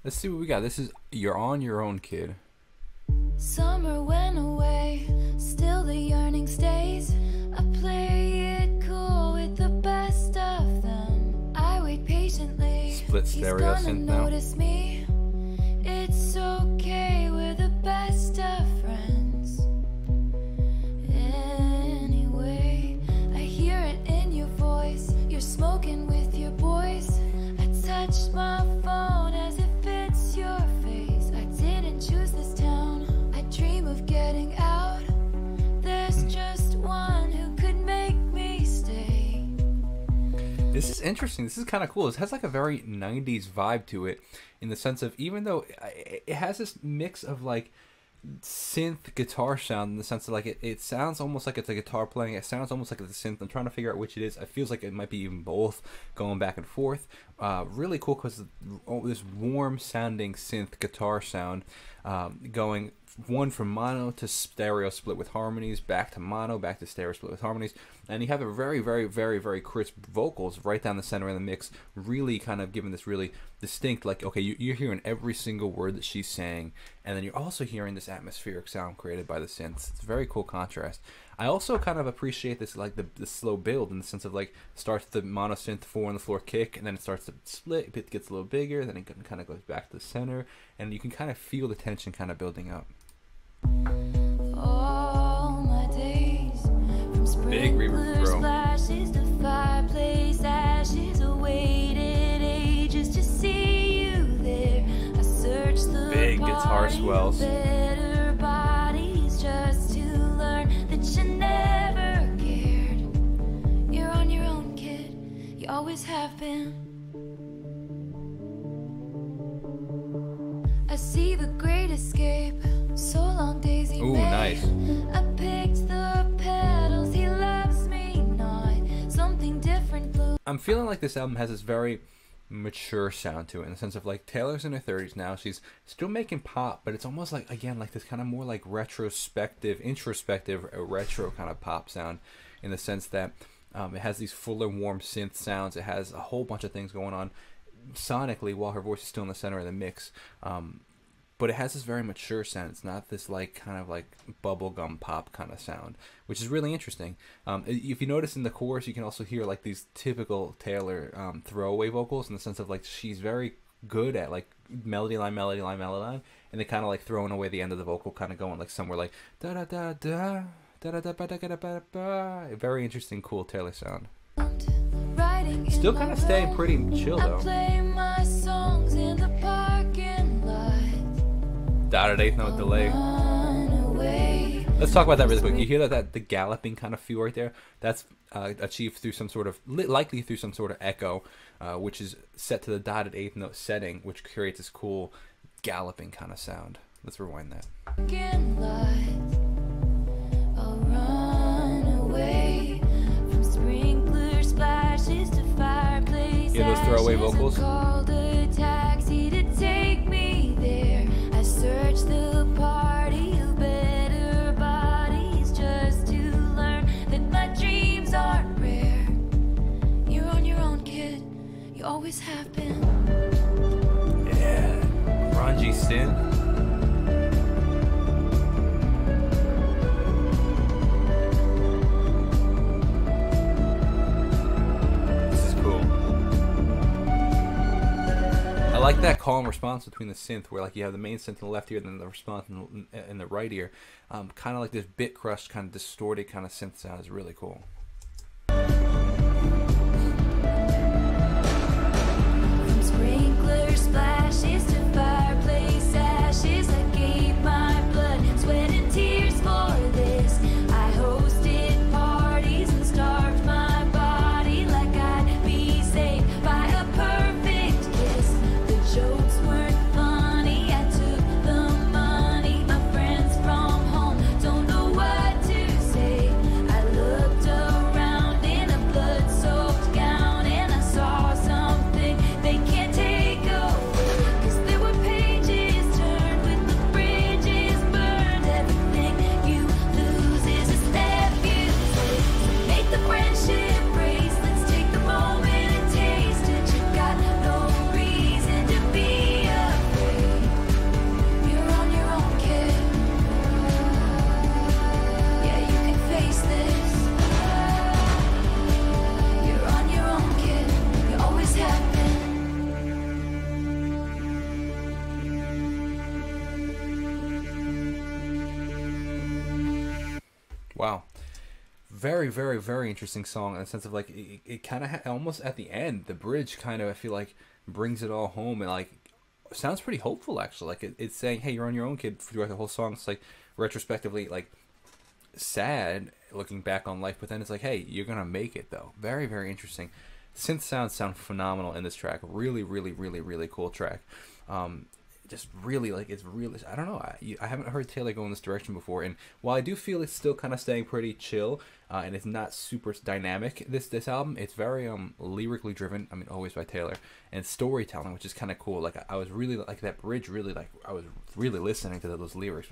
Let's see what we got. This is You're On Your Own, Kid. Summer went away, still the yearning stays. I play it cool with the best of them. I wait patiently. Split stereo He's gonna synth now. notice me. It's okay, we're the best of friends. Anyway, I hear it in your voice. You're smoking with your boys. I touched my phone as if it's your face. I didn't choose this town. I dream of getting out. There's just one who could make me stay. This is interesting. This is kind of cool. This has like a very 90s vibe to it, in the sense of, even though it has this mix of like synth guitar sound, in the sense of like it sounds almost like it's a guitar playing, it sounds almost like it's a synth. I'm trying to figure out which it is. It feels like it might be even both, going back and forth. Really cool, because this warm sounding synth guitar sound, going one from mono to stereo split with harmonies, back to mono, back to stereo split with harmonies, and you have a very, very, very, very crisp vocals right down the center of the mix, really kind of giving this really distinct, like, okay, you're hearing every single word that she's saying, and then you're also hearing this atmospheric sound created by the synths. It's a very cool contrast. I also kind of appreciate this, like the slow build, in the sense of like, starts the mono synth 4 on the floor kick, and then it starts to split, it gets a little bigger, then it kind of goes back to the center, and you can kind of feel the tension kind of building up. All my days, from Big reverb, bro. splashes to fireplace ashes, awaited ages to see you there. I searched the Big guitar party swells. of better bodies just to learn that you never cared. You're on your own, kid. You always have been. I see the great escape. So long, Daisy. Ooh, May. nice. I picked the petals. He loves me not. Something different blue. I'm feeling like this album has this very mature sound to it, in the sense of like, Taylor's in her 30s now. She's still making pop, but it's almost like, again, like this kind of more like retrospective, introspective, retro kind of pop sound, in the sense that it has these fuller, warm synth sounds. It has a whole bunch of things going on sonically while her voice is still in the center of the mix. But it has this very mature sound. It's not this like kind of like bubblegum pop kind of sound, which is really interesting. If you notice in the chorus, you can also hear like these typical Taylor throwaway vocals, in the sense of like, she's very good at like melody line, melody line, melody line, and they kind of like throwing away the end of the vocal, kind of going like somewhere like da da da da da da da da da da da da. A very interesting, cool Taylor sound. Still kind of staying pretty chill though. I play my songs in the parking lot. Dotted eighth note delay. Let's talk about that really quick. You hear that the galloping kind of feel right there? That's achieved through some sort of, likely through some sort of echo, which is set to the dotted eighth note setting, which creates this cool galloping kind of sound. Let's rewind that. I'll run away from sprinkler splashes to fireplace. Hear those throwaway vocals? Called a taxi to take me there. I searched the party of better bodies just to learn that my dreams aren't rare. You're on your own, kid. You always have been. Yeah, grungy synth. I like that call and response between the synth, where like you have the main synth in the left ear, then the response in the right ear. Kind of like this bit crushed, kind of distorted kind of synth sound is really cool. From sprinkler splashes to fireplace ashes, I gave my blood, sweat and tears for this. I hosted parties and starved my body like I'd be saved by a perfect kiss. The jokes weren't funny, I took the money. My friends from home don't know what to say. I looked up Wow. Very, very, very interesting song in the sense of like it kind of almost at the end, the bridge kind of I feel like brings it all home and like sounds pretty hopeful actually. Like it's saying, hey, you're on your own, kid. Throughout the whole song, it's like retrospectively like sad looking back on life, but then it's like, hey, you're gonna make it though. Very, very interesting. Synth sounds sound phenomenal in this track. Really, really, really, really cool track. Just really like it's really I don't know I haven't heard Taylor go in this direction before, and while I do feel it's still kind of staying pretty chill and it's not super dynamic, this album, it's very lyrically driven, I mean always by Taylor, and storytelling, which is kind of cool. Like I was really like that bridge, really like I was really listening to those lyrics,